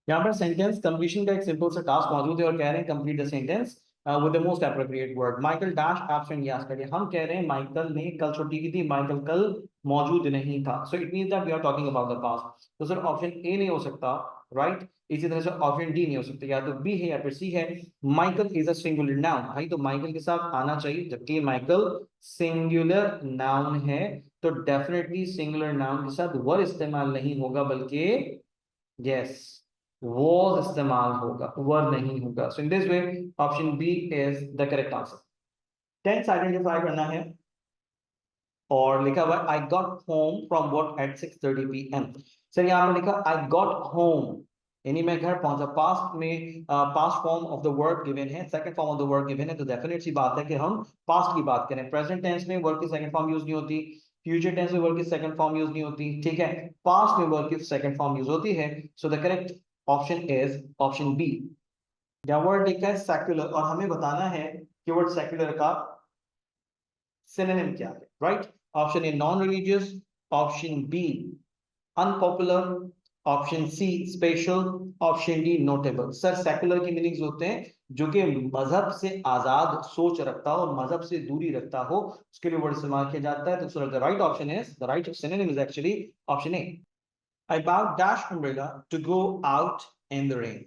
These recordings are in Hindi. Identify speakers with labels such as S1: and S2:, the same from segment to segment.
S1: यहाँ पर सेंटेंस कंप्लीशन का एक सिंपल सा टास्क मौजूद है और कह रहे हैं complete the sentence with the most appropriate word. Michael dash absent yesterday, हम कह रहे हैं माइकल ने कल छुट्टी की थी, माइकल कल मौजूद नहीं था। So it means that we are talking about the past. तो सर ऑप्शन ए नहीं हो सकता, राइट। इसी तरह से ऑप्शन डी नहीं हो सकता, या तो बी है या फिर सी है। Michael is a singular noun, भाई तो माइकल के साथ आना चाहिए, जबकि माइकल सिंगुलर नाउन है तो डेफिनेटली सिंगुलर नाउन के साथ वर इस्तेमाल नहीं होगा, बल्कि यस वॉज इस्तेमाल होगा, वर नहीं होगा। So in this way option B is the correct answer. Tense identify करना है और लिखा हुआ I got home from work at 6:30 PM। Sir यहाँ पर लिखा आई गॉट होम, यानी मैं घर पहुंचा। पास्ट में past form of the word given है, second form of the word given है, तो डेफिनेट सी बात है कि हम पास्ट की बात करें। प्रेजेंट टेंस में वर्ड की सेकंड फॉर्म यूज नहीं होती, फ्यूचर टेंस में वर्ड की सेकंड फॉर्म यूज नहीं होती, ठीक है। पास्ट में वर्ड की सेकंड फॉर्म यूज होती है। So the correct option is option B. या वर्ड लिखा है सेक्युलर और हमें बताना है कि वर्ड सेक्युलर का सिनोनिम क्या है, right. Option A non religious, option B unpopular, option C special, option D notable. Sir secular की मीनिंग्स होते हैं जो कि मजहब से आजाद सोच रखता हो, मजहब से दूरी रखता हो, उसके लिए वर्ड इस्तेमाल किया जाता है। तो sir the right option is, the right synonym is actually option A. I bow dash umbrella to go out in the rain.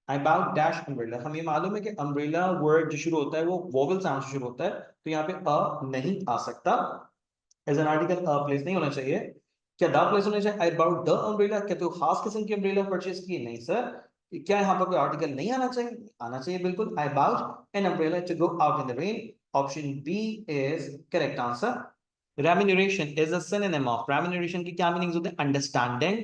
S1: I bow dash umbrella, हमें मालूम है कि अम्ब्रेला वर्ड जो शुरू होता है वो वोवेल साउंड से शुरू होता है, तो यहाँ पे अ नहीं आ सकता, एज एन आर्टिकल प्लेस नहीं होना चाहिए। क्या द प्लेस होना चाहिए? आई बाउट द अम्ब्रेला, क्या तो खास किस्म की अम्ब्रेला परचेज की? नहीं सर। क्या यहाँ पर कोई आर्टिकल नहीं आना चाहिए? आना चाहिए बिल्कुल। I bought an umbrella to go out in the rain, option B is correct answer. Remuneration is a synonym of, remuneration की क्या मीनिंग्स होते हैं? Understanding,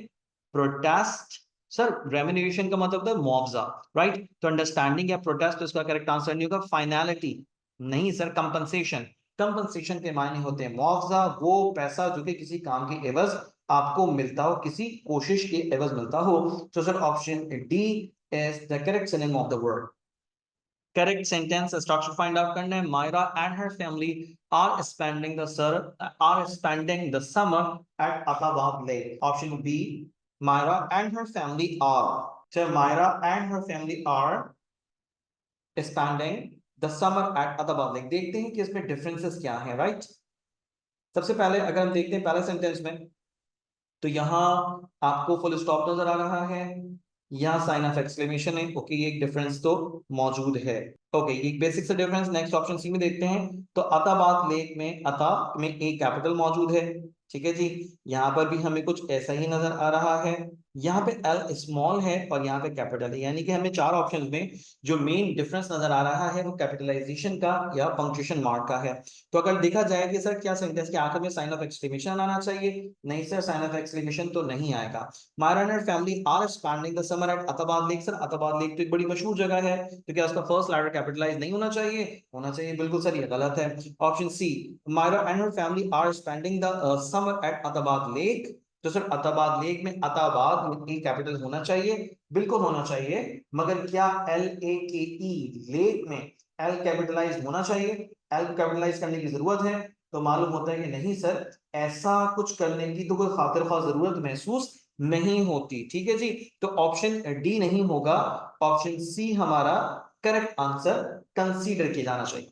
S1: protest. सर रेम्यूनरेशन का मतलब होता है मुआवजा, राइट। तो अंडरस्टैंडिंग या प्रोटेस्ट, तो इसका करेक्ट आंसर नहीं होगा। फाइनलिटी नहीं सर, कंपनसेशन। कंपनसेशन के मायने होते हैं मुआवजा, वो पैसा जो कि किसी काम की एवज आपको मिलता हो, किसी कोशिश की एवज मिलता हो। तो sir option D is the correct synonym of the word. Correct sentence structure find out करना है। Myra and her family are spending the summer at Attabad lake, option B Myra and her family are. So Myra and her family are spending the summer at Atabad Lake। देखते हैं कि इसमें डिफरेंसेस क्या हैं, राइट। सबसे पहले अगर हम देखते हैं पहले सेंटेंस में, तो यहाँ आपको फुल स्टॉप नजर आ रहा है, यहाँ साइन ऑफ एक्सक्लेमेशन है। ओके, ये एक डिफरेंस तो मौजूद है। ओके, ये बेसिक सा डिफरेंस। नेक्स्ट ऑप्शन सी में देखते हैं, तो अताबाद लेक में अता में एक कैपिटल मौजूद है, ठीक है जी। यहाँ पर भी हमें कुछ ऐसा ही नजर आ रहा है। यहाँ पे एल स्मॉल है और यहाँ पे कैपिटल है, यानी कि हमें चार ऑप्शन में जो मेन डिफरेंस नजर आ रहा है वो कैपिटलाइजेशन का या पंक्चुएशन मार्क का है। तो अगर देखा जाए कि सर क्या सेंटेंस के आखिर में साइन ऑफ एक्सक्लेमेशन आना चाहिए, नहीं सर, साइन ऑफ एक्सक्लेमेशन तो नहीं आएगा। Myra and family are spending the summer at Attabad lake. Sir Attabad lake तो एक बड़ी मशहूर जगह है, तो क्या उसका फर्स्ट लेटर कैपिटलाइज नहीं होना चाहिए? होना चाहिए, बिल्कुल सर, ये गलत है। Option C Myra and her family are spending the summer at Attabad lake. तो सर अताबाद लेक में अताबाद में कैपिटल होना चाहिए, बिल्कुल होना चाहिए, मगर क्या LAKE लेक में एल कैपिटलाइज होना चाहिए? एल कैपिटलाइज करने की जरूरत है? तो मालूम होता है कि नहीं सर, ऐसा कुछ करने की तो कोई खातिर ख्वाह जरूरत महसूस नहीं होती, ठीक है जी। तो ऑप्शन डी नहीं होगा, ऑप्शन सी हमारा करेक्ट आंसर कंसीडर किया जाना चाहिए।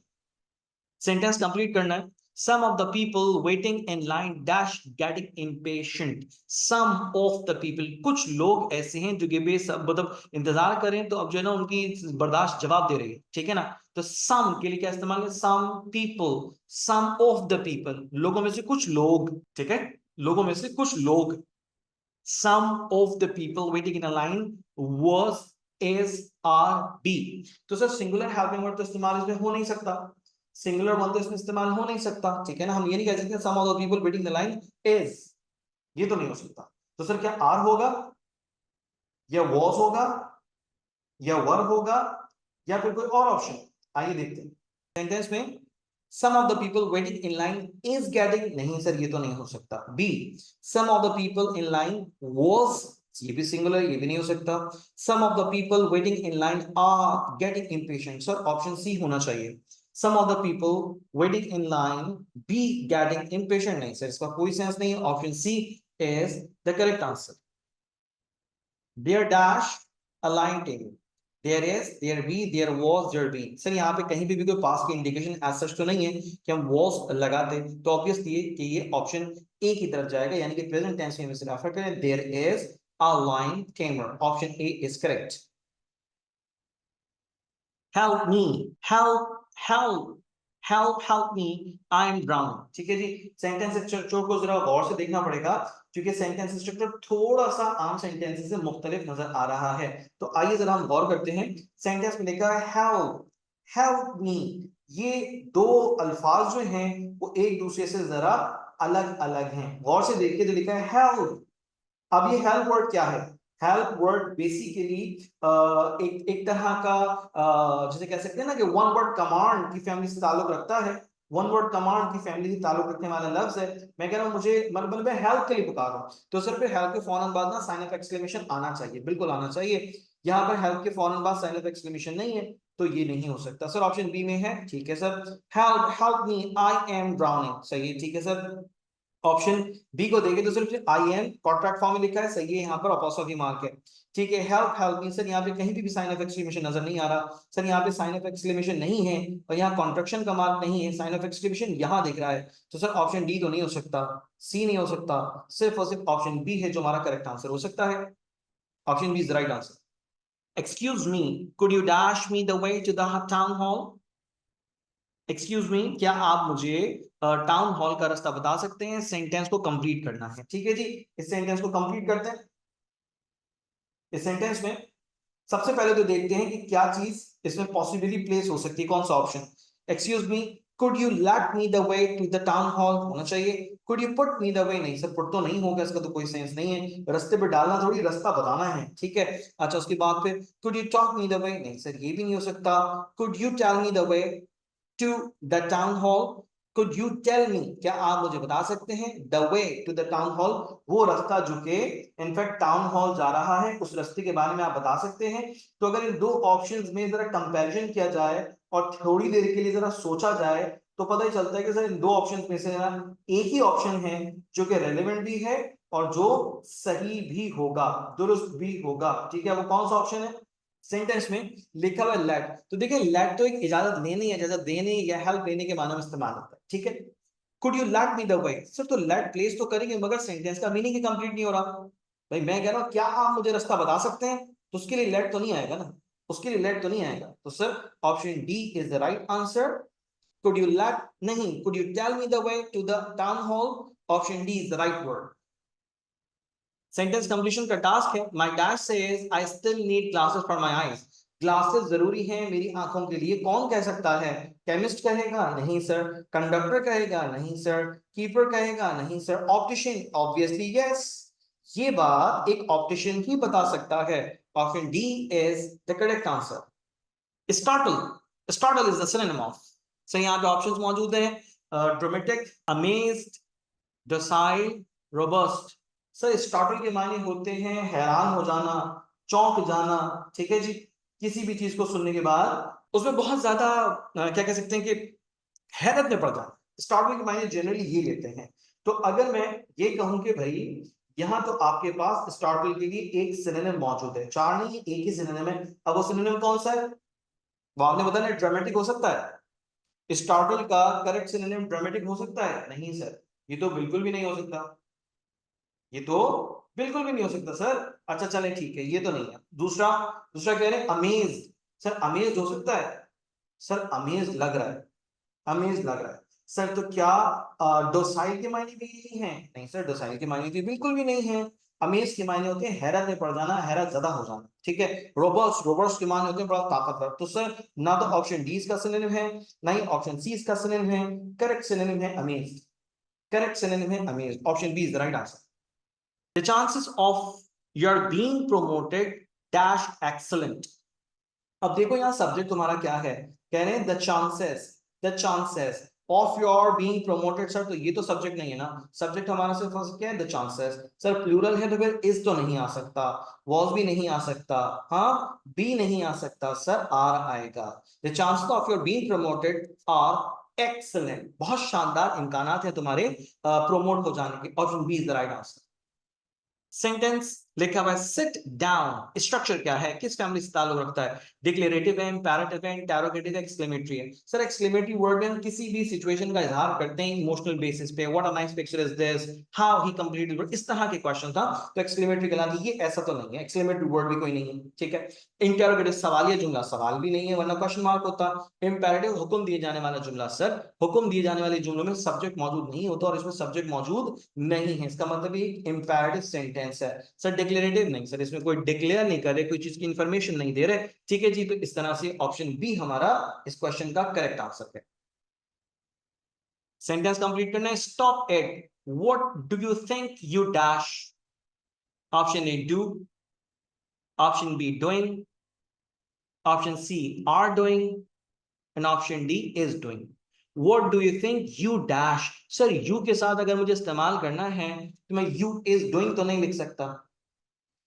S1: सेंटेंस कंप्लीट करना है। Some of the people waiting in line dash getting impatient. Some of the people, कुछ लोग ऐसे हैं जो कि मतलब इंतजार करें तो अब जो है ना उनकी बर्दाश्त जवाब दे रही है, ठीक है ना। तो some के लिए क्या इस्तेमाल है? Some people, some of the people, लोगों में से कुछ लोग, ठीक है, लोगों में से कुछ लोग। Some of the people waiting in a line was, is, are, be। तो सर सिंगुलर हेल्पिंग वर्ड तो इस्तेमाल इसमें हो नहीं सकता, सिंगुलर वन तो इसमें इस्तेमाल हो नहीं सकता, ठीक है ना। हम ये नहीं कह सकते some of the people waiting the line is, ये तो नहीं हो सकता। तो सर क्या आर होगा, या वॉज होगा, या वर होगा, या फिर कोई और ऑप्शन? आइए देखते हैं। सेंटेंस में some of the people waiting in line is getting, नहीं सर ये तो नहीं हो सकता। B some of the people in line was, ये भी सिंगुलर, ये भी नहीं हो सकता। Some of the people waiting in line are getting impatient, sir option C होना चाहिए। Some of the people waiting in line be getting impatient, नहीं सर, इसका कोई सेंस नहीं है। Option C is the correct answer. Dear Dash, align table, there is, there be, there was, there been. Sir यहाँ पे कहीं भी कोई पास की इंडिकेशन एज सच तो नहीं है कि हम वाज लगाते, तो ऑब्वियसली कि ये ऑप्शन ए की तरफ जाएगा, यानी कि प्रेजेंट टेंस में से रेफर करें, there is a lion tamer, option A is correct. help me, help help me, I am drowning। ठीक है जी, सेंटेंस स्ट्रक्चर को जरा गौर से देखना पड़ेगा, क्योंकि सेंटेंस स्ट्रक्चर थोड़ा सा आम सेंटेंस से मुख्तलिफ नजर आ रहा है। तो आइए जरा हम गौर करते हैं। सेंटेंस में लिखा है help me, ये दो अल्फाज जो हैं वो एक दूसरे से जरा अलग अलग हैं। गौर से देखिए, जो लिखा है help, अब ये हेल्प वर्ड क्या है? हेल्प वर्ड बेसिकली एक तरह का जिसे कह सकते हैं ना कि वन वर्ड कमांड की फैमिली से ताल्लुक रखता है। वन वर्ड कमांड की फैमिली से ताल्लुक रखने वाला लफ्ज है। मैं कह रहा हूं मुझे मतलब मैं हेल्प के लिए पुकार रहा हूं, तो सिर्फ हेल्प के फौरन बाद ना साइन ऑफ एक्सक्लेमेशन आना चाहिए, बिल्कुल आना चाहिए। यहाँ पर हेल्प के फौरन बाद साइन ऑफ एक्सक्लेमेशन नहीं है, तो ये नहीं हो सकता। सर ऑप्शन बी में है, ठीक है sir. Help me, I am drowning, सही है, ठीक है सर। ऑप्शन बी को देखें तो सिर्फ आई एम कॉन्ट्रैक्ट फॉर्म में लिखा है, सही है, यहाँ पर अपोस्ट्रोफी मार्क है, ठीक है। हेल्प मीन सर यहाँ पे कहीं भी साइन ऑफ एक्सक्लेमेशन नजर नहीं आ रहा, सर यहाँ पे साइन ऑफ एक्सक्लेमेशन नहीं है, और यहाँ कॉन्ट्रैक्शन का मार्क नहीं है, साइन ऑफ एक्सक्लेमेशन यहाँ दिख रहा है, तो सर ऑप्शन डी तो नहीं हो सकता, सी नहीं हो सकता, सिर्फ और सिर्फ ऑप्शन बी है जो हमारा करेक्ट आंसर हो सकता है। Option B is the right answer. Excuse me, could you dash me the way to the town hall. Excuse me, क्या आप मुझे टाउन हॉल का रास्ता बता सकते हैं? सेंटेंस को कंप्लीट करना है, ठीक है जी। इस सेंटेंस को कंप्लीट करते हैं। इस सेंटेंस में सबसे पहले तो देखते हैं कि क्या चीज इसमें पॉसिबली प्लेस हो सकती है, कौन सा option. Excuse me, could you let me the way to the town hall होना चाहिए। Could you put me the way, नहीं सर, पुट तो नहीं होगा, इसका तो कोई सेंस नहीं है, रास्ते पे डालना थोड़ी, रास्ता बताना है, ठीक है। अच्छा, उसके बाद फिर could you talk me the way, नहीं सर, ये भी नहीं हो सकता। Could you tell me the way to the town hall, could you tell me, क्या आप मुझे बता सकते हैं the way to the town hall, वो रास्ता जो कि इनफैक्ट टाउन हॉल जा रहा है, उस रास्ते के बारे में आप बता सकते हैं। तो अगर इन दो ऑप्शंस में जरा कंपैरिजन किया जाए और थोड़ी देर के लिए जरा सोचा जाए, तो पता ही चलता है कि सर इन दो ऑप्शंस में से ना एक ही ऑप्शन है जो कि रेलेवेंट भी है और जो सही भी होगा, दुरुस्त भी होगा, ठीक है। वो कौन सा ऑप्शन है? सेंटेंस में लिखा हुआ लेट, तो देखिए लेट तो एक इजाजत लेने या इजाजत देने या हेल्प लेने के माने में इस्तेमाल होता है, ठीक है। Could you let me the way, sir तो लेट प्लेस तो करेंगे मगर सेंटेंस का मीनिंग ही कंप्लीट नहीं हो रहा। भाई मैं कह रहा हूं क्या आप मुझे रास्ता बता सकते हैं, तो उसके लिए लेट तो नहीं आएगा ना, उसके लिए लेट तो नहीं आएगा, तो sir option D is the right answer. Could you let नहीं, could you tell me the way to the town hall, option D is the right word. Sentence completion का टास्क है। My dad says I still need glasses for my eyes, glasses जरूरी हैं मेरी आंखों के लिए, कौन कह सकता है? केमिस्ट कहेगा? नहीं सर। कंडक्टर कहेगा? नहीं सर। कीपर कहेगा? नहीं सर। ऑप्टिशियन? ऑब्वियसली यस, ये बात एक ऑप्टिशियन ही बता सकता है। Option D is the correct answer. Startle, startle is the synonym of, so यहाँ पे ऑप्शंस मौजूद हैं, dramatic, amazed, docile, robust. Sir startle के मायने होते हैं हैरान हो जाना, चौंक जाना, ठीक है जी, किसी भी चीज को सुनने के बाद उसमें बहुत ज्यादा क्या कह सकते हैं कि हैरत में पड़ जाना। स्टार्टल के मायने जनरली ये लेते हैं। तो अगर मैं ये कहूं कि भाई यहां तो आपके पास स्टार्टल के लिए एक सिनोनिम मौजूद है, चार नहीं एक ही सिनोनिम है, अब वो सिनोनिम कौन सा है? वो आपने बताया ड्रामेटिक हो सकता है, स्टार्टल का करेक्ट सिनोनिम ड्रामेटिक हो सकता है? नहीं सर, ये तो बिल्कुल भी नहीं हो सकता, ये तो बिल्कुल भी नहीं हो सकता सर। अच्छा चले ठीक है, ये तो नहीं है। दूसरा, दूसरा कह रहे हैं अमेज, सर अमेज हो सकता है? सर अमेज लग रहा है, अमेज लग रहा है सर, तो क्या डोसाइल के मायने भी यही है? नहीं सर, डोसाइल के मायने तो बिल्कुल भी नहीं है। अमेज के मायने होते हैं हैरत में पड़ जाना, हैरत ज़दा हो जाना, ठीक है। रोबर्ट्स, रोबर्ट्स के मायने होते हैं बड़ा ताकतवर, तो सर ना तो ऑप्शन डी इसका सिनोनिम है, ना ही ऑप्शन सी इसका सिनोनिम है, करेक्ट सिनोनिम है अमेज, करेक्ट सिनोनिम है amaze, option B is the right answer. The chances of your being promoted dash excellent। अब देखो यहाँ सब्जेक्ट तुम्हारा क्या है, कह रहे हैं the chances of your being promoted. Sir तो ये तो सब्जेक्ट नहीं है ना, सब्जेक्ट हमारा सिर्फ क्या है? The chances. सर प्लूरल है तो फिर इज तो नहीं आ सकता, वॉज भी नहीं आ सकता, हाँ बी नहीं आ सकता, सर आर आएगा। The chances of your being promoted are excellent, बहुत शानदार इम्कानात है तुम्हारे प्रोमोट हो जाने के, option B is the right answer. Sentence लिखा हुआ है सिट डाउन। स्ट्रक्चर क्या है, किस फैमिली से ताल्लुक रखता है? डिक्लेरेटिव है, इंपेरेटिव है, इंटेरोगेटिव है, एक्सक्लेमेटरी है। सर एक्सक्लेमेटरी वर्ड में हम किसी भी सिचुएशन का इजहार करते हैं इमोशनल बेसिस पे, what a nice picture is this, how he completed word, इस तरह के क्वेश्चन था तो एक्सक्लेमेटरी कहलाती है। ये ऐसा तो नहीं है, एक्सक्लेमेटरी वर्ड भी कोई नहीं है, ठीक है। इंटेरोगेटिव सवालिया जुमला, सवाल भी नहीं है वरना क्वेश्चन मार्क होता। इंपेरेटिव हुक्म दिए जाने वाला जुमला, सर हुक्म दिए जाने वाले जुमलों में सब्जेक्ट मौजूद नहीं होता और इसमें सब्जेक्ट मौजूद नहीं है, इसका मतलब ये इंपेरेटिव सेंटेंस है। सर डिक्लेरेटिव नहीं, सर इसमें कोई डिक्लेयर नहीं कर रहे, कोई चीज की इंफॉर्मेशन नहीं दे रहे, ठीक है जी। तो इस तरह से ऑप्शन बी हमारा इस क्वेश्चन का करेक्ट आंसर है। सेंटेंस कंप्लीट करना है। Stop at what do you think you dash. Option A do, option B doing, option C are doing and option D is doing. What do you think you dash? Sir you के साथ अगर मुझे इस्तेमाल करना है तो मैं यू इज डूइंग तो नहीं लिख सकता।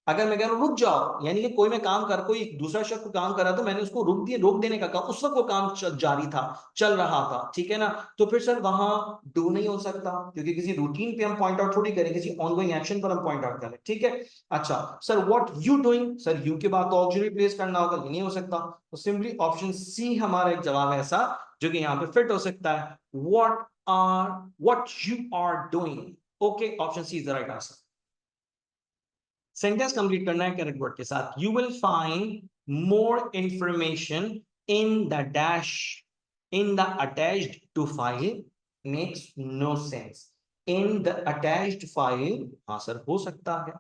S1: अगर मैं कह रहा हूं रुक जाओ, यानी कि कोई मैं काम कर, कोई दूसरा शख्स काम कर रहा तो मैंने उसको रोक देने का कहा, उस वक्त वो काम जारी था, चल रहा था, ठीक है ना। तो फिर सर वहां डू नहीं हो सकता क्योंकि किसी रूटीन पे हम पॉइंट आउट थोड़ी करें, किसी ऑनगोइंग एक्शन पर हम पॉइंट आउट करें, ठीक है। अच्छा sir what you doing, sir you के बाद तो ऑक्सिलरी प्लेस करना होगा, ये नहीं हो सकता। तो सिंपली ऑप्शन सी हमारा एक जवाब है ऐसा जो कि यहाँ पे फिट हो सकता है। What you are doing. Okay, option C is the right answer. Sentence complete करना है करेक्ट वर्ड के साथ। You will find more information in the dash in the attached to file makes no sense. In the attached file, हाँ सर हो सकता है।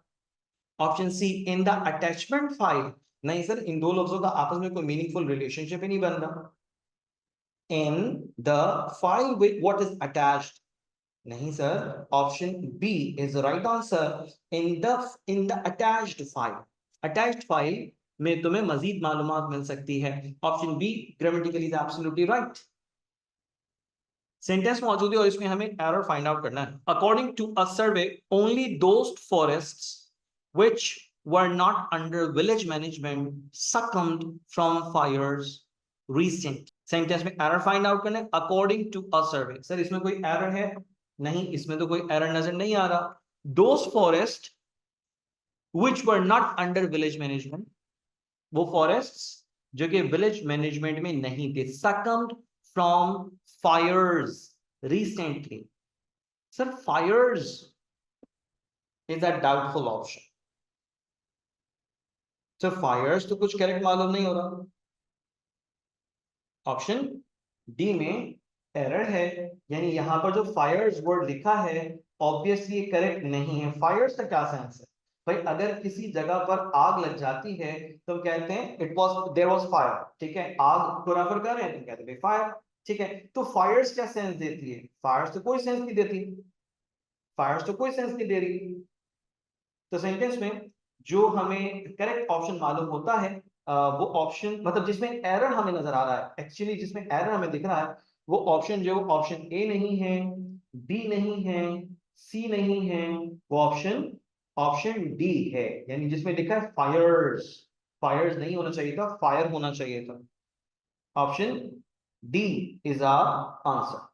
S1: Option C in the attachment file, नहीं सर इन दो लफ्जों का आपस में कोई मीनिंगफुल रिलेशनशिप ही नहीं बन रहा। In the file with what is attached, नहीं sir option B is right answer. In the attached file, attached file में तुम्हें मजीद मालूमात मिल सकती है। Option B grammatically is absolutely right. Sentence मौजूद है और इसमें हमें एरर फाइंड आउट करना है। According to a survey only those forests which were not under village management succumbed from fires recent। Sentence में एरर फाइंड आउट करना है। According to a survey, sir इसमें कोई एरर है? नहीं, इसमें तो कोई एरर नजर नहीं आ रहा। Those forest which were not under village management, वो फॉरेस्ट जो कि विलेज मैनेजमेंट में नहीं थे। Succumbed from fires recently, sir fires is a doubtful option. Sir fires तो कुछ करेक्ट मालूम नहीं हो रहा। ऑप्शन डी में एरर है, यानी यहां पर जो फायर्स वर्ड लिखा है ऑब्वियसली ये करेक्ट नहीं है। फायर्स का क्या सेंस है भाई? अगर किसी जगह पर आग लग जाती है तो हम कहते हैं it was there was fire, ठीक है। आग को रेफर कर रहे हैं तो कहते हैं फायर, ठीक है। तो फायर्स क्या सेंस देती है? फायर्स तो कोई सेंस नहीं देती, फायर्स तो कोई सेंस नहीं दे रही। तो सेंटेंस में जो हमें करेक्ट ऑप्शन मालूम होता है वो ऑप्शन, मतलब जिसमें एरर हमें नजर आ रहा है, एक्चुअली जिसमें एरर हमें दिख रहा है वो ऑप्शन जो ऑप्शन ए नहीं है, बी नहीं है, सी नहीं है, वो ऑप्शन ऑप्शन डी है। यानी जिसमें लिखा है फायर्स, फायर्स नहीं होना चाहिए था, फायर होना चाहिए था। Option D is our answer.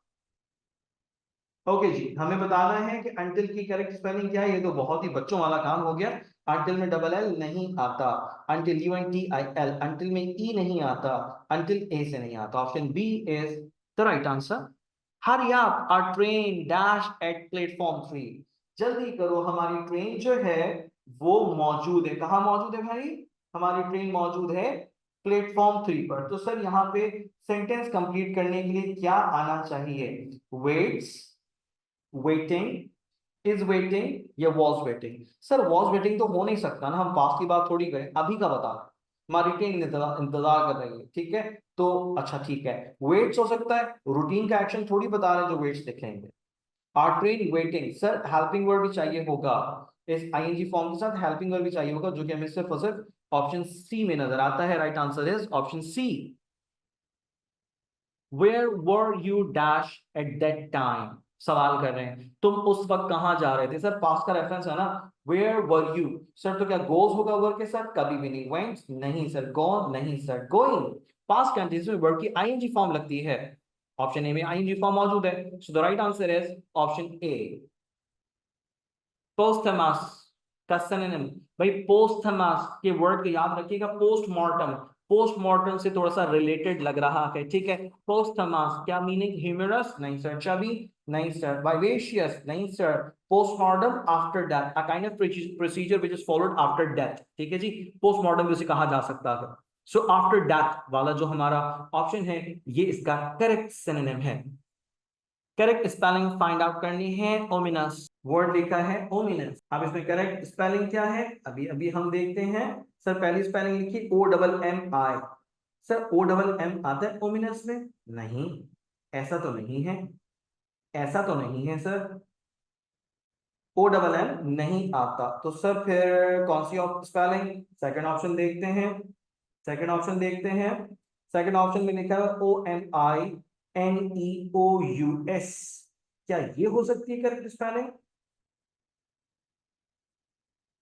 S1: Okay जी, हमें बताना है कि अंटिल की करेक्ट स्पेलिंग क्या है। ये तो बहुत ही बच्चों वाला काम हो गया। अंटिल में डबल एल नहीं आता, until U N T I L, until में ई नहीं आता, अंटिल ए से नहीं आता। Option B is the right answer. Hurry up, our train dash at platform 3। जल्दी करो, हमारी ट्रेन जो है वो मौजूद है। कहाँ मौजूद है भाई? हमारी ट्रेन मौजूद है प्लेटफॉर्म 3 पर। तो सर यहाँ पे सेंटेंस कंप्लीट करने के लिए क्या आना चाहिए? वेट्स, वेटिंग, इज वेटिंग या was waiting. Sir was waiting तो हो नहीं सकता ना, हम पास्ट की बात थोड़ी करें, अभी का बता। हमारी ट्रेन इंतजार कर रही है, ठीक है। तो अच्छा ठीक है, वेट्स हो सकता है, रूटीन का एक्शन थोड़ी बता रहे हैं जो वेट्स दिखेंगे। Are train waiting, sir helping word भी चाहिए होगा, इस आईएनजी फॉर्म के साथ हेल्पिंग वर्ड भी चाहिए होगा जो कि हमें सिर्फ और सिर्फ ऑप्शन सी में नजर आता है। Right answer is option C. Where were you dash at that time, सवाल कर रहे हैं तुम उस वक्त कहां जा रहे थे। सर पास्ट का रेफरेंस है ना, वेयर वर यू। सर तो क्या गोज होगा वर्ड के साथ? कभी भी नहीं। वेंट नहीं सर, गॉन नहीं सर, गोइंग। पास्ट कंटिन्यूअस में वर्ड की आईएनजी फॉर्म लगती है। ऑप्शन ए में आईएनजी फॉर्म मौजूद है, so the right answer is option A. Posthumous का सिनोनिम भाई पोस्थमस के वर्ड को याद रखिएगा, पोस्टमार्टम, पोस्टमार्टम से थोड़ा सा रिलेटेड लग रहा है, ठीक है। पोस्थमस क्या मीनिंग, ह्यूमरस नहीं सर, चबी नहीं सर, वाइवेशियस नहीं sir, postmortem after death, a kind of procedure which is followed after death, ठीक है जी, पोस्टमार्टम भी उसे कहा जा सकता है। सो आफ्टर डेथ वाला जो हमारा ऑप्शन है ये इसका करेक्ट सिनोनिम है। करेक्ट स्पेलिंग फाइंड आउट करनी है, ओमिनस वर्ड लिखा है ओमिनस। अब इसमें करेक्ट स्पेलिंग क्या है अभी अभी हम देखते हैं। सर पहली स्पेलिंग लिखी ओ डबल एम आई, सर ओ डबल एम आता है ओमिनस में, नहीं ऐसा तो नहीं है, ऐसा तो नहीं है सर, ओ डबल एम नहीं आता, तो सर फिर कौन सी स्पेलिंग, सेकंड ऑप्शन देखते हैं, सेकंड ऑप्शन देखते हैं। सेकंड ऑप्शन में लिखा है O M I N E O U S, क्या ये हो सकती है correct spelling,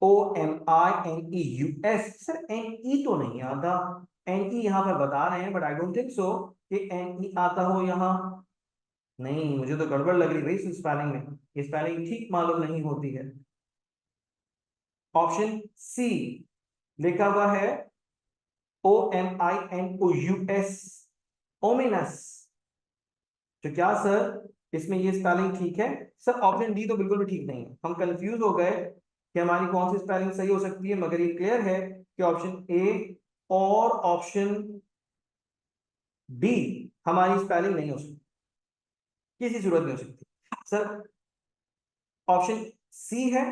S1: O M I N E U S, sir N E तो नहीं आता, एन ई यहां पर बता रहे हैं but I don't think so कि एन ई आता हो यहां, नहीं मुझे तो गड़बड़ लग रही भाई इस स्पेलिंग में, ये स्पेलिंग ठीक मालूम नहीं होती है। ऑप्शन सी लिखा हुआ है O M I N O U S, ominous, तो क्या सर इसमें ये स्पेलिंग ठीक है, सर ऑप्शन डी तो बिल्कुल भी ठीक नहीं है, हम कंफ्यूज हो गए कि हमारी कौन सी स्पेलिंग सही हो सकती है, मगर ये क्लियर है कि ऑप्शन ए और ऑप्शन बी हमारी स्पेलिंग नहीं हो सकती, किसी सूरत नहीं हो सकती सर, ऑप्शन सी है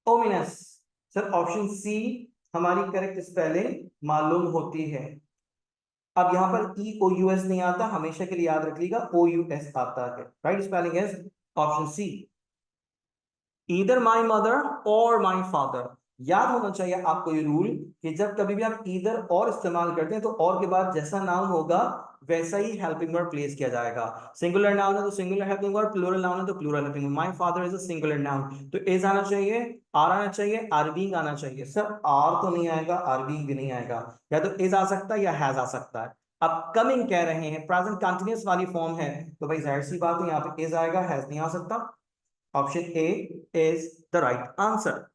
S1: ओमिनस, सर ऑप्शन सी हमारी करेक्ट स्पेलिंग मालूम होती है। अब यहां पर ई ओ यू एस नहीं आता, हमेशा के लिए याद रखिएगा ओ यू एस आता है, right spelling is option C, either my mother और माई फादर। याद होना चाहिए आपको ये रूल कि जब कभी भी आप ईदर और इस्तेमाल करते हैं तो और के बाद जैसा नाउन होगा वैसा ही हेल्पिंग वर्ब प्लेस किया जाएगा, सिंगुलर नाउन है तो singular helping verb, plural noun है तो plural helping verb, my father is a singular noun, तो इज आना चाहिए, आर आना चाहिए, आर बीइंग आना चाहिए, सर आर तो नहीं आएगा, आर बीइंग भी नहीं आएगा, या तो इज आ सकता है या हैज आ सकता है। अब कमिंग कह रहे हैं, प्रेजेंट कंटीन्यूअस वाली फॉर्म है, तो भाई जाहिर सी बात है यहाँ पे इज आएगा, हैज नहीं आ सकता, option A is the right answer.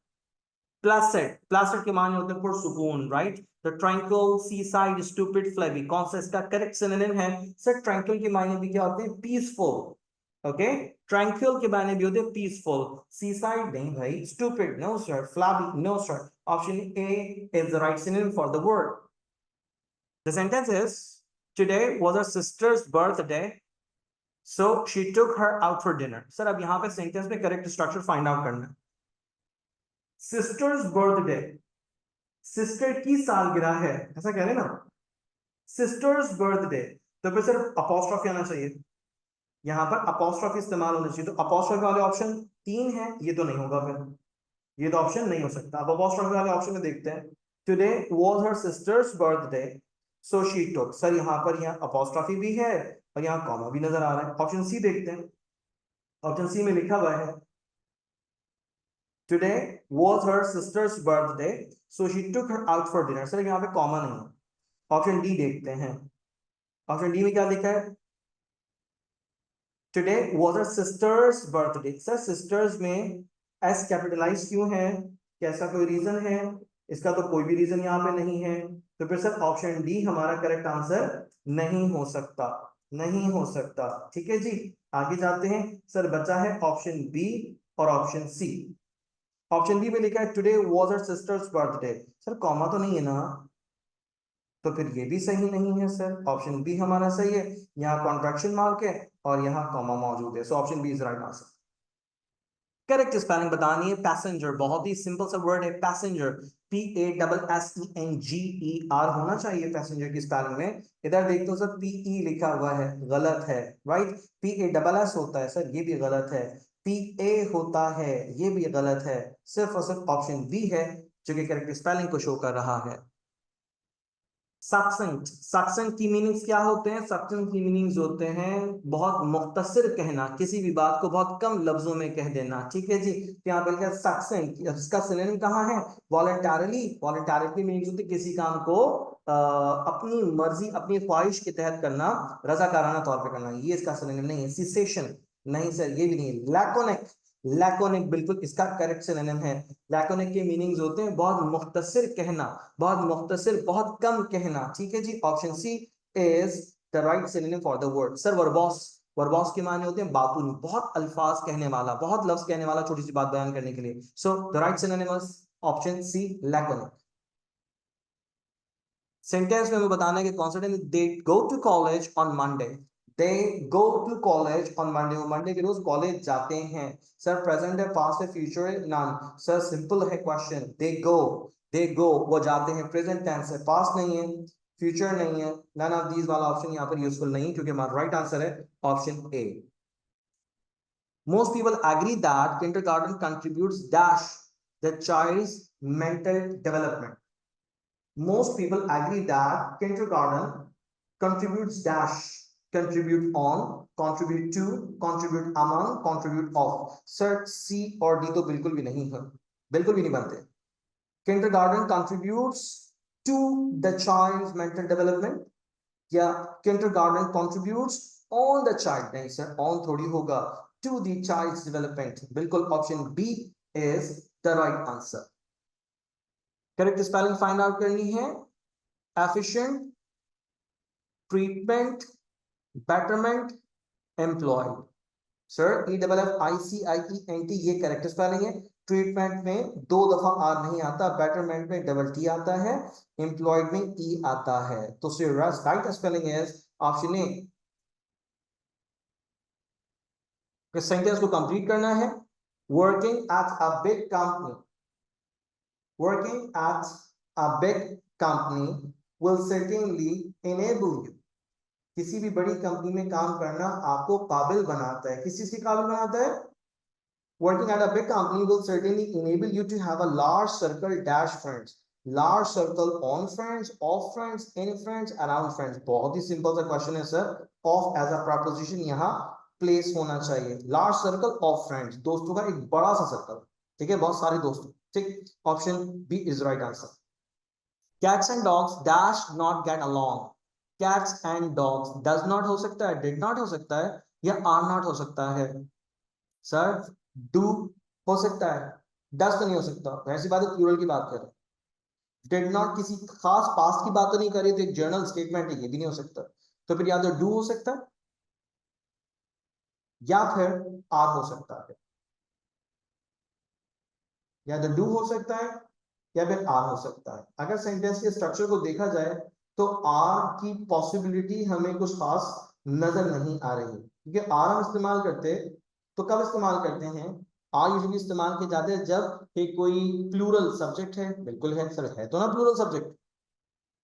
S1: Placid, placid के माने होते हैं पुरसुकून, right, the tranquil seaside stupid फ्लेवी, कौन सा इसका करेक्ट सिनोनिम है, सर ट्रैंक्विल के माने भी क्या होते हैं, पीसफुल, ओके, ट्रैंक्विल के माने भी होते हैं पीसफुल, सीसाइड नहीं भाई, stupid no sir, flabby no sir, option A is the right synonym for the word. The sentence is today was her sister's birthday so she took her out for dinner, sir अब यहां पे सेंटेंस में करेक्ट स्ट्रक्चर फाइंड आउट करना है। सिस्टर्स बर्थडे, सिस्टर की सालगिरह है ऐसा कह रहे ना, सिस्टर्स बर्थडे, तो फिर सिर्फ अपॉस्ट्रोफी आना चाहिए, यहां पर अपॉस्ट्रोफी इस्तेमाल होना चाहिए, तो अपॉस्ट्रोफी वाले ऑप्शन तीन है, ये तो नहीं होगा फिर, ये तो ऑप्शन नहीं हो सकता। अब अपॉस्ट्रोफी वाले ऑप्शन में देखते हैं, today was her sister's birthday so she took, sir यहां पर यहाँ अपॉस्ट्रोफी भी है और यहाँ कॉमा भी नजर आ रहा है, ऑप्शन सी देखते हैं, ऑप्शन सी में लिखा हुआ है today was her sister's birthday so she took her out for dinner, sir यहाँ पे कॉमा नहीं है। ऑप्शन डी देखते हैं, ऑप्शन डी में क्या लिखा है, today was her sister's birthday, sir sisters में एस कैपिटलाइज क्यों है, कैसा कोई रीजन है, इसका तो कोई भी रीजन यहाँ पे नहीं है, तो फिर सर ऑप्शन डी हमारा करेक्ट आंसर नहीं हो सकता, नहीं हो सकता, ठीक है जी। आगे जाते हैं, सर बचा है ऑप्शन बी और ऑप्शन सी। ऑप्शन बी में लिखा है today was her sister's birthday, sir comma तो नहीं है ना, तो फिर ये भी सही नहीं है सर, ऑप्शन बी हमारा सही है, यहाँ कॉन्ट्रैक्शन मार्क है और यहाँ कॉमा मौजूद है, so option B is right answer. Correct spelling बतानी है, पैसेंजर, बहुत ही सिंपल सा वर्ड है passenger, P A double S E N G E R होना चाहिए पैसेंजर की स्पेलिंग में, इधर देखते हो सर पी ई लिखा हुआ है, गलत है, right, P A double S होता है सर, ये भी गलत है, पी ए होता है, ये भी गलत है, सिर्फ और सिर्फ ऑप्शन बी है जो कि करेक्ट स्पेलिंग को शो कर रहा है। सक्सेंट, सक्सेंट की मीनिंग्स क्या होते हैं, सक्सेंट की मीनिंग्स होते हैं बहुत मुख्तसर कहना, किसी भी बात को बहुत कम लफ्जों में कह देना, ठीक है जी, तो यहाँ पर क्या सक्सेंट, इसका सिनोनिम कहाँ है, वॉलंटरली, वॉलंटरली मीनिंग्स होती है किसी काम को अपनी मर्जी अपनी ख्वाहिश के तहत करना, रजाकाराना तौर पर करना, ये इसका सिनोनिम नहीं है। सिसेशन नहीं सर, ये भी नहीं है। लैकोनिक,
S2: लैकोनिक बिल्कुल इसका करेक्ट सिनोनिम है। लैकोनिक के मीनिंग्स होते हैं बहुत मुख्तसर कहना, बहुत मुख्तसर, बहुत कम कहना। ठीक है जी, option C is the right synonym for the word. Sir verbose, verbose के माने होते हैं बातूनी, बहुत अल्फाज कहने वाला, बहुत लफ्ज कहने वाला छोटी सी बात बयान करने के लिए। So the right synonym is option C, laconic. Sentence में हमें बताना है कि कौन सा दिन। They go to college on Monday, they go to college on Monday, वो मंडे के रोज कॉलेज जाते हैं। सर प्रेजेंट है, पास्ट है, फ्यूचर है, नॉन। सर सिंपल है क्वेश्चन, दे गो वो जाते हैं, प्रेजेंट टेंस है, पास्ट नहीं है, फ्यूचर नहीं है, नन ऑफ दीज वाला ऑप्शन यहाँ पर यूजफुल नहीं, क्योंकि हमारा राइट आंसर है option A. Most people agree that kindergarten contributes dash the child's mental development. Most people agree that kindergarten contributes dash, contribute on, contribute to, contribute among, contribute of. Sir C और D तो बिल्कुल भी नहीं है, बिल्कुल भी नहीं बनते। Kindergarten contributes to the child's mental development या kindergarten contributes on the child, नहीं सर, on थोड़ी होगा, to the child's development। बिल्कुल option B is the right answer। Correct spelling find out करनी है। efficient, treatment, betterment, employed। Sir EFFICIENT ये करेक्ट स्पेलिंग है। ट्रीटमेंट में दो दफा आर नहीं आता, बेटरमेंट में डबल टी आता है, एम्प्लॉयड में ई आता है। तो sir right spelling is option A. Sentence को कंप्लीट करना है। Working at a big company, working at a big company will certainly enable you। किसी भी बड़ी कंपनी में काम करना आपको काबिल बनाता है। किस चीज के काबिल बनाता है? Working at a big company will certainly enable you to have a large circle dash friends, large circle on friends, of friends, in friends, around friends। बहुत ही सिंपल सा क्वेश्चन है sir. Of as a preposition यहाँ प्लेस होना चाहिए। लार्ज सर्कल ऑफ फ्रेंड्स, दोस्तों का एक बड़ा सा सर्कल, ठीक है, बहुत सारे दोस्त। ठीक, option B is right answer. Cats and dogs dash not get along। Cats and dogs does not हो सकता है, did not हो सकता है, या are not हो सकता है। सर do हो सकता है, does तो नहीं हो सकता। ऐसी बात है, प्लूरल की बात कर रहे हैं। did not किसी खास पास्ट की बात तो नहीं कर रही, तो एक जर्नल स्टेटमेंट है, ये भी नहीं हो सकता। तो फिर या तो do हो सकता है या फिर are हो सकता है, या तो डू हो सकता है या फिर आर हो सकता है। अगर सेंटेंस के स्ट्रक्चर को देखा जाए तो आर की पॉसिबिलिटी हमें कुछ खास नजर नहीं आ रही, क्योंकि आर हम इस्तेमाल करते तो कब इस्तेमाल करते हैं? आर यूजुअली इस्तेमाल किए जाते हैं जब एक कोई प्लूरल सब्जेक्ट है। बिल्कुल है सर, है तो ना प्लूरल सब्जेक्ट,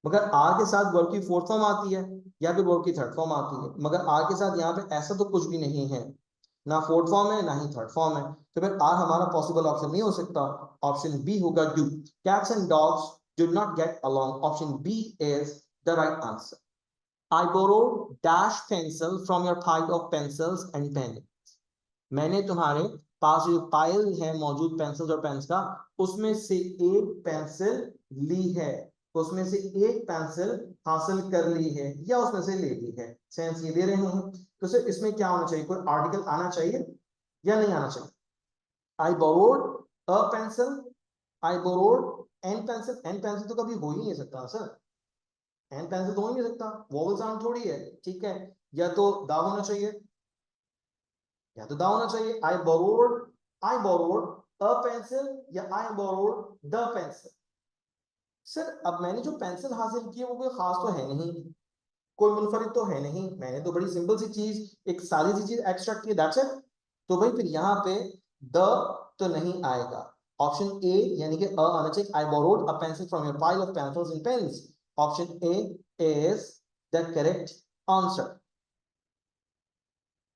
S2: मगर आर के साथ वर्ब की फोर्थ फॉर्म आती है या फिर वर्ब की थर्ड फॉर्म आती है, मगर आर के साथ यहाँ पे ऐसा तो कुछ भी नहीं है, ना फोर्थ फॉर्म है ना ही थर्ड फॉर्म है। तो फिर आर हमारा पॉसिबल ऑप्शन नहीं हो सकता। ऑप्शन बी होगा do. Cats and dogs do not get along, option B is the right answer. I borrow dash pencil from your pile of pencils and pen. मैंने तुम्हारे पास जो पाइल है मौजूद पेंसिल्स और पेन्स का, उसमें से एक पेंसिल ली है, उसमें से एक पेंसिल हासिल कर ली है या उसमें से ले ली है। सेंस ये दे रहे हैं। तो सिर्फ इसमें क्या होना चाहिए? कोई आर्टिकल आना चाहिए या नहीं आना चाहिए? I borrowed a pencil, I borrowed an pencil. An pencil तो कभी हो ही नहीं सकता सर, एन पेंसिल तो हो ही नहीं सकता, वोवल साउंड थोड़ी है। ठीक है, या तो दा होना चाहिए या तो दा होना चाहिए। आई बोरोड अ पेंसिल या I borrowed the pencil. Sir अब मैंने जो पेंसिल हासिल की है वो कोई खास तो है नहीं, कोई मुनफरिद तो है नहीं, मैंने तो बड़ी सिंपल सी चीज, एक सारी सी चीज एक्सट्रैक्ट की, दैट्स इट। तो भाई फिर यहाँ पे द तो नहीं आएगा। ऑप्शन ए यानी कि अ आना चाहिए। I borrowed a pencil from your pile of pencils and pains. Option A is the correct answer.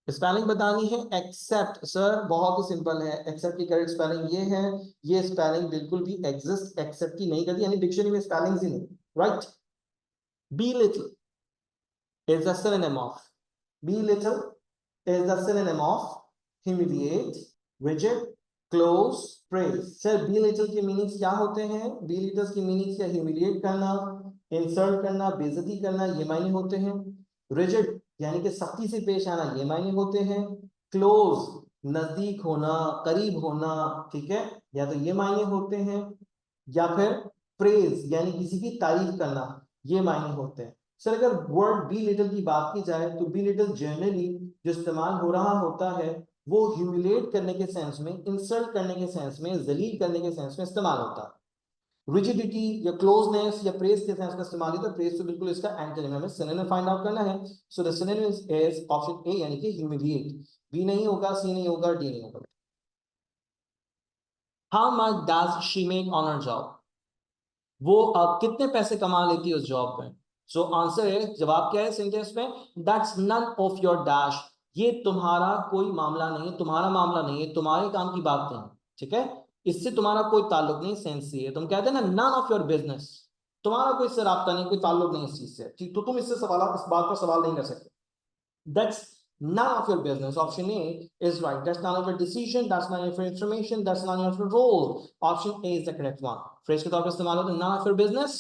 S2: Spelling बतानी है एक्सेप्ट। सर बहुत ही सिंपल है, एक्सेप्ट की करेक्ट स्पेलिंग ये है। ये स्पेलिंग बिल्कुल भी एग्जिस्ट एक्सेप्ट की नहीं करती, यानी डिक्शनरी में स्पेलिंग्स ही नहीं। Right, be little is the synonym of, be little is the synonym of humiliate, rigid, close, praise। Sir be little के मीनिंग्स क्या होते हैं? be little की मीनिंग्स क्या? humiliate करना, इंसल्ट करना, बेइज्जती करना, ये मायने होते हैं। rigid यानी कि सख्ती से पेश आना, ये मायने होते हैं। क्लोज नजदीक होना, करीब होना, ठीक है, या तो ये मायने होते हैं, या फिर प्रेज यानी किसी की तारीफ करना, ये मायने होते हैं। सर अगर वर्ड बी लिटिल की बात की जाए तो बी लिटिल जनरली जो इस्तेमाल हो रहा होता है वो ह्यूमिलेट करने के सेंस में, इंसल्ट करने के सेंस में, जलील करने के सेंस में इस्तेमाल होता है। रिजिडिटी या क्लोजनेस या प्रेस के सेंस में इस्तेमाल होता है। प्रेस तो बिल्कुल इसका एंटोनिम हमें सिनोनिम फाइंड आउट करना है। So the synonym is option ए यानी कि ह्यूमिलिएट। बी नहीं होगा, सी नहीं होगा, डी नहीं होगा। How much does she make on her job? वो कितने पैसे कमा लेती है उस जॉब में? सो आंसर है, जवाब क्या है सेंटेंस में, that's none of your dash. ये तुम्हारा कोई मामला नहीं है, तुम्हारा मामला नहीं है, तुम्हारे काम की बात नहीं, ठीक है, इससे तुम्हारा कोई ताल्लुक नहीं। सेंस ये तुम कहते हैं ना, नन ऑफ योर बिजनेस, तुम्हारा कोई इससे राब्ता नहीं, कोई ताल्लुक नहीं इस चीज से, ठीक, तो तुम इससे सवाल, इस बात पर सवाल नहीं कर सकते। That's none of your business. Option A is right. That's none of your decision. That's none of your information. That's none of your role. Option A is the correct one. Phrase के तौर पे इस्तेमाल होता है none of your business.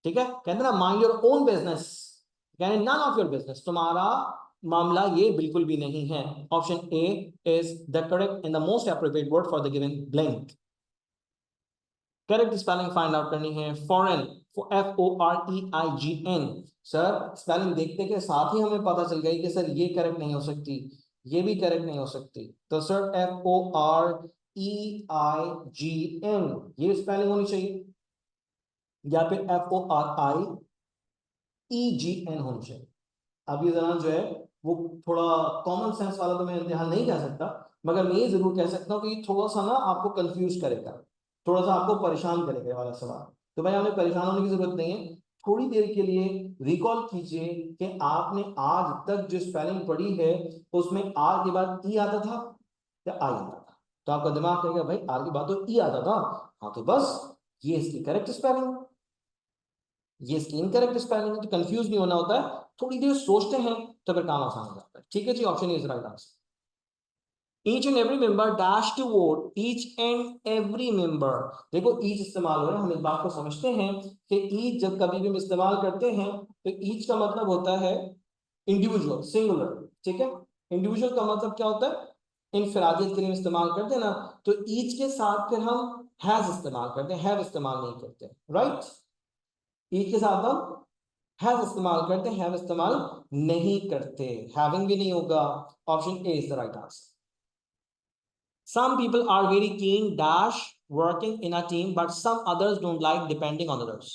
S2: ठीक है, कहते हैं ना mind your own business, यानी none of your business, तुम्हारा मामला ये बिल्कुल भी नहीं है। Option A is the correct and the most appropriate word for the given blank. Correct spelling find out करनी है। Foreign, FOREIGN। सर स्पेलिंग देखते के साथ ही हमें पता चल गई कि सर ये करेक्ट नहीं हो सकती, ये भी करेक्ट नहीं हो सकती, तो सर FOREIGN ये स्पेलिंग होनी चाहिए, या फिर FORIEGN होनी चाहिए। अब ये जरा जो है वो थोड़ा कॉमन सेंस वाला तो मैं इम्तिहान नहीं कह सकता, मगर मैं ये जरूर कह सकता हूँ कि थोड़ा सा ना आपको कंफ्यूज करेगा, थोड़ा सा आपको परेशान करेगा वाला सवाल। तो भाई हमें परेशान होने की जरूरत नहीं है, थोड़ी देर के लिए रिकॉल कीजिए कि आपने आज तक जो स्पेलिंग पढ़ी है उसमें आर के बाद ई आता था या आई आता था, तो आपका दिमाग कहेगा भाई आर के बाद तो ई आता था, हाँ तो बस ये इसकी करेक्ट स्पेलिंग, ये इसकी इनकरेक्ट स्पेलिंग है, तो कंफ्यूज नहीं होना होता है, थोड़ी देर सोचते हैं तो फिर काम आसान हो जाता है। ठीक है जी, option is right answer. Each and every member dash to vote, each and every member, देखो ईच इस्तेमाल हो रहा है, हम इस बात को समझते हैं कि ईच जब कभी भी हम इस्तेमाल करते हैं तो ईच का मतलब होता है इंडिविजुअल, सिंगुलर, ठीक है। इंडिविजुअल का मतलब क्या होता है, इनफरादियत के लिए इस्तेमाल करते हैं ना, तो ईच के साथ फिर हम हैज इस्तेमाल करते हैं, हैव इस्तेमाल नहीं करते, राइट। ईच के साथ हम हैव इस्तेमाल करते हैं, हैव इस्तेमाल नहीं करते, हैविंग भी नहीं होगा। Option A is the right answer. Some people are very keen dash working in a team, but some others don't like depending on others.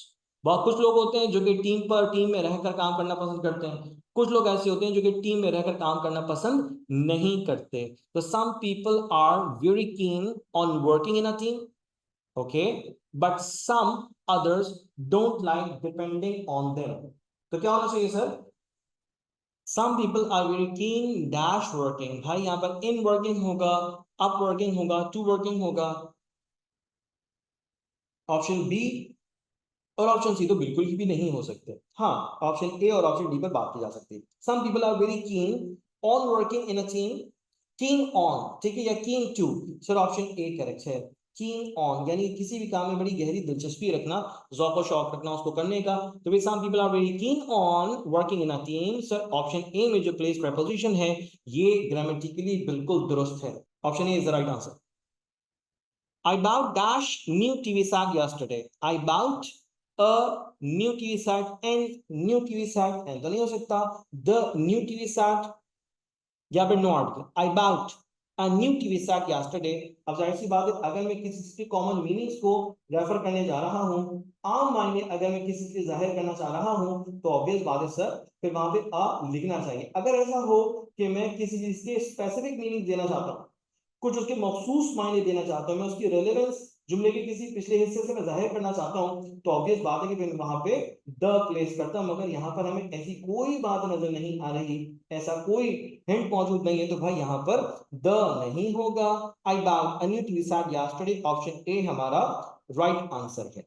S2: बहुत कुछ लोग होते हैं जो कि टीम में रहकर काम करना पसंद करते हैं, कुछ लोग ऐसे होते हैं जो कि टीम में रहकर काम करना पसंद नहीं करते। तो some people are very keen on working in a team, okay, but some others don't like depending on them. तो क्या होना चाहिए sir, some people are very keen dash working, भाई यहाँ पर in working होगा, up working होगा, to working होगा, ऑप्शन बी और ऑप्शन सी तो बिल्कुल भी नहीं हो सकते। हाँ, ऑप्शन ए और ऑप्शन डी पर बात की जा सकती है। some people are very keen on working in a team, keen on, ठीक है, या keen to, sir option A correct है। keen on यानी किसी भी काम में बड़ी गहरी दिलचस्पी रखना, ज़ौक़ और शौक रखना उसको करने का, तो भाई some people are very keen on working in a team, sir option A में जो प्लेस प्रीपोजिशन है ये ग्रामेटिकली बिल्कुल दुरुस्त है। Option A is the right answer. I bought dash new TV set yesterday. I bought a new TV set, and new TV set and तो नहीं हो सकता, the new TV set या फिर no article, I bought a new TV set yesterday। अब जाहिर सी बात है, अगर मैं किसी चीज के कॉमन मीनिंग्स को रेफर करने जा रहा हूँ, आम मायने अगर मैं किसी चीज जाहिर करना चाह रहा हूँ, तो ऑब्वियस बात है सर फिर वहां पे a लिखना चाहिए। अगर ऐसा हो कि मैं किसी चीज के स्पेसिफिक मीनिंग देना चाहता हूँ, कुछ उसके मखसूस मायने देना चाहता हूं, मैं उसकी रेलेवेंस जुमले के किसी पिछले हिस्से से मैं जाहिर करना चाहता हूं, तो ऑब्वियस बात है कि मैं वहां पे द प्लेस करता हूं। मगर यहाँ पर हमें ऐसी कोई बात नजर नहीं आ रही, ऐसा कोई हिंट मौजूद नहीं है, तो भाई यहाँ पर द नहीं होगा। I bought a new TV set yesterday, option A हमारा राइट आंसर है।